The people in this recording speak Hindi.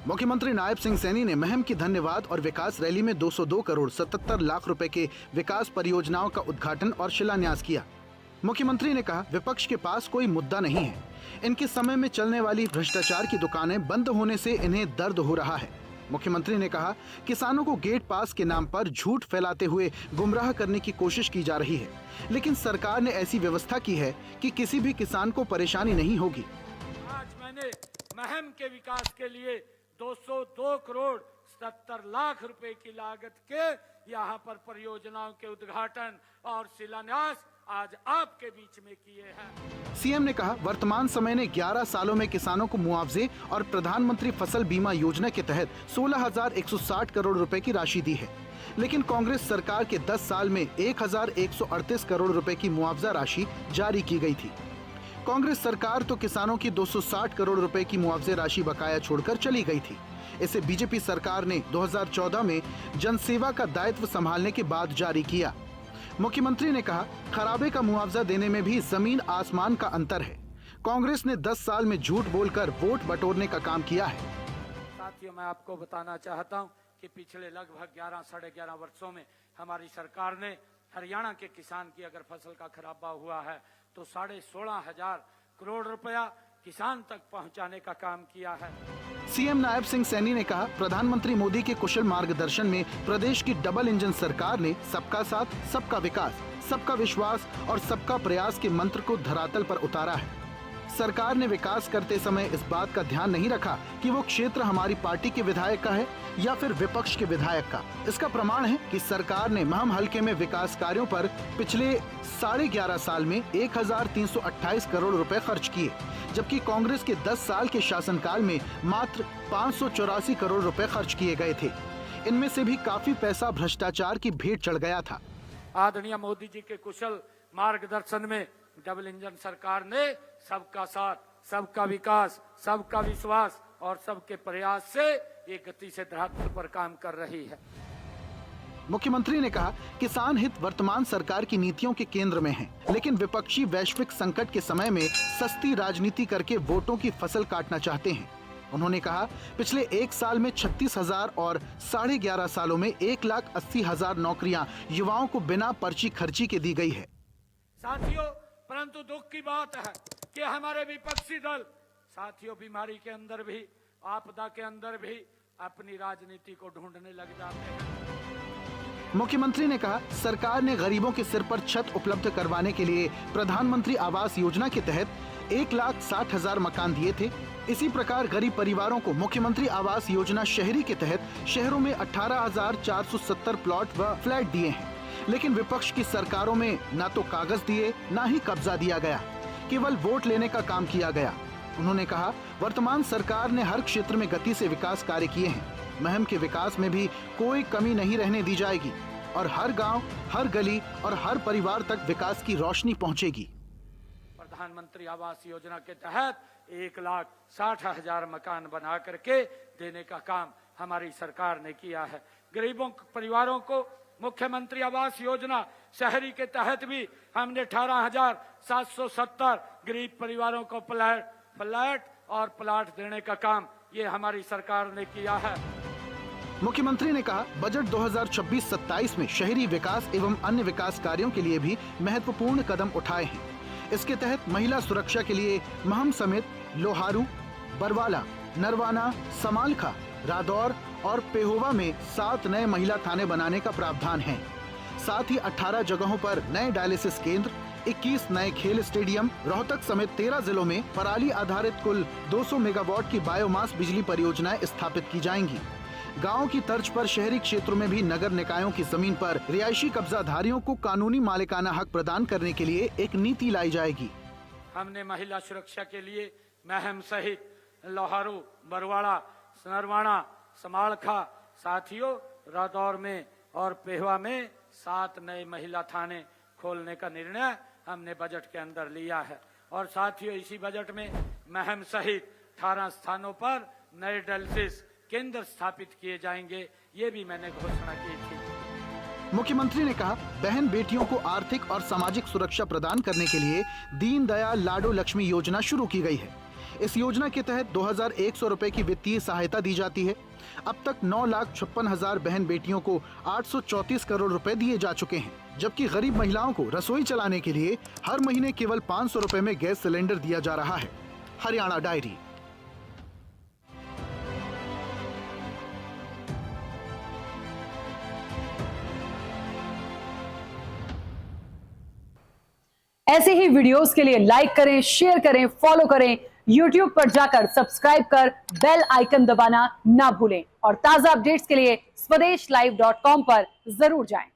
मुख्यमंत्री नायब सिंह सैनी ने महम की धन्यवाद और विकास रैली में 202 करोड़ 77 लाख रुपए के विकास परियोजनाओं का उद्घाटन और शिलान्यास किया। मुख्यमंत्री ने कहा, विपक्ष के पास कोई मुद्दा नहीं है। इनके समय में चलने वाली भ्रष्टाचार की दुकानें बंद होने से इन्हें दर्द हो रहा है। मुख्यमंत्री ने कहा, किसानों को गेट पास के नाम पर झूठ फैलाते हुए गुमराह करने की कोशिश की जा रही है, लेकिन सरकार ने ऐसी व्यवस्था की है कि किसी भी किसान को परेशानी नहीं होगी। आज मैंने महम के विकास के लिए 202 करोड़ 77 लाख रुपए की लागत के यहाँ पर परियोजनाओं के उद्घाटन और शिलान्यास आज आपके बीच में किए हैं। सीएम ने कहा, वर्तमान समय ने 11 सालों में किसानों को मुआवजे और प्रधानमंत्री फसल बीमा योजना के तहत 16,160 करोड़ रुपए की राशि दी है, लेकिन कांग्रेस सरकार के 10 साल में 1,138 करोड़ रुपए की मुआवजा राशि जारी की गई थी। कांग्रेस सरकार तो किसानों की 260 करोड़ रुपए की मुआवजे राशि बकाया छोड़कर चली गई थी। इसे बीजेपी सरकार ने 2014 में जनसेवा का दायित्व संभालने के बाद जारी किया। मुख्यमंत्री ने कहा, खराबे का मुआवजा देने में भी जमीन आसमान का अंतर है। कांग्रेस ने 10 साल में झूठ बोलकर वोट बटोरने का काम किया है। साथियों, मैं आपको बताना चाहता हूं कि पिछले लगभग 11 साढ़े 11 वर्षों में हमारी सरकार ने हरियाणा के किसान की अगर फसल का खराबा हुआ है तो 16,500 करोड़ रुपया किसान तक पहुंचाने का काम किया है। सीएम नायब सिंह सैनी ने कहा, प्रधानमंत्री मोदी के कुशल मार्गदर्शन में प्रदेश की डबल इंजन सरकार ने सबका साथ, सबका विकास, सबका विश्वास और सबका प्रयास के मंत्र को धरातल पर उतारा है। सरकार ने विकास करते समय इस बात का ध्यान नहीं रखा कि वो क्षेत्र हमारी पार्टी के विधायक का है या फिर विपक्ष के विधायक का। इसका प्रमाण है कि सरकार ने महम हलके में विकास कार्यों पर पिछले 11.5 साल में 1,328 करोड़ रुपए खर्च किए, जबकि कांग्रेस के 10 साल के शासनकाल में मात्र 584 करोड़ रुपए खर्च किए गए थे। इनमें से भी काफी पैसा भ्रष्टाचार की भेंट चढ़ गया था। आदरणीय मोदी जी के कुशल मार्गदर्शन में डबल इंजन सरकार ने सबका साथ, सबका विकास, सबका विश्वास और सबके प्रयास से ये गति से धरातल पर काम कर रही है। मुख्यमंत्री ने कहा, किसान हित वर्तमान सरकार की नीतियों के केंद्र में है, लेकिन विपक्षी वैश्विक संकट के समय में सस्ती राजनीति करके वोटों की फसल काटना चाहते हैं। उन्होंने कहा, पिछले 1 साल में 36,000 और 11.5 सालों में 1,80,000 नौकरियां युवाओं को बिना पर्ची खर्ची के दी गई है। साथियों, परंतु दुख की बात है कि हमारे विपक्षी दल साथियों बीमारी के अंदर भी, आपदा के अंदर भी अपनी राजनीति को ढूंढने लग जाते हैं। मुख्यमंत्री ने कहा, सरकार ने गरीबों के सिर पर छत उपलब्ध करवाने के लिए प्रधानमंत्री आवास योजना के तहत 1,60,000 मकान दिए थे। इसी प्रकार गरीब परिवारों को मुख्यमंत्री आवास योजना शहरी के तहत शहरों में 18,470 प्लॉट व फ्लैट दिए हैं, लेकिन विपक्ष की सरकारों में न तो कागज दिए, न ही कब्जा दिया गया, केवल वोट लेने का काम किया गया। उन्होंने कहा, वर्तमान सरकार ने हर क्षेत्र में गति से विकास कार्य किए हैं। महम के विकास में भी कोई कमी नहीं रहने दी जाएगी और हर गांव, हर गली और हर परिवार तक विकास की रोशनी पहुंचेगी। प्रधानमंत्री आवास योजना के तहत 1,60,000 मकान बना करके देने का काम हमारी सरकार ने किया है। गरीबों परिवारों को मुख्यमंत्री आवास योजना शहरी के तहत भी हमने 18,770 गरीब परिवारों को फ्लैट और प्लाट देने का काम ये हमारी सरकार ने किया है। मुख्यमंत्री ने कहा, बजट 2026-27 में शहरी विकास एवं अन्य विकास कार्यों के लिए भी महत्वपूर्ण कदम उठाए हैं। इसके तहत महिला सुरक्षा के लिए महम समेत लोहारू, बरवाला, नरवाना, समालखा, रादौर और पेहोवा में 7 नए महिला थाने बनाने का प्रावधान है। साथ ही 18 जगहों पर नए डायलिसिस केंद्र, 21 नए खेल स्टेडियम, रोहतक समेत 13 जिलों में पराली आधारित कुल 200 मेगावाट की बायोमास बिजली परियोजनाएं स्थापित की जाएंगी। गाँव की तर्ज पर शहरी क्षेत्रों में भी नगर निकायों की जमीन पर रिहायशी कब्जाधारियों को कानूनी मालिकाना हक प्रदान करने के लिए एक नीति लाई जाएगी। हमने महिला सुरक्षा के लिए महम सहित लोहारू, बरवाड़ा, नरवाना, समालखा, साथियों रादौर में और पेहवा में 7 नए महिला थाने खोलने का निर्णय हमने बजट के अंदर लिया है। और साथियों, इसी बजट में महम सहित 18 स्थानों पर नए डायलिसिस केंद्र स्थापित किए जाएंगे, ये भी मैंने घोषणा की थी। मुख्यमंत्री ने कहा, बहन बेटियों को आर्थिक और सामाजिक सुरक्षा प्रदान करने के लिए दीनदयाल लाडो लक्ष्मी योजना शुरू की गई है। इस योजना के तहत 2100 रुपए की वित्तीय सहायता दी जाती है। अब तक 9,56,000 बहन बेटियों को 834 करोड़ रुपए दिए जा चुके हैं, जबकि गरीब महिलाओं को रसोई चलाने के लिए हर महीने केवल 500 रुपए में गैस सिलेंडर दिया जा रहा है। हरियाणा डायरी। ऐसे ही वीडियोस के लिए लाइक करें, शेयर करें, फॉलो करें। YouTube पर जाकर सब्सक्राइब कर बेल आइकन दबाना ना भूलें और ताजा अपडेट्स के लिए स्वदेशलाइव.com पर जरूर जाएं।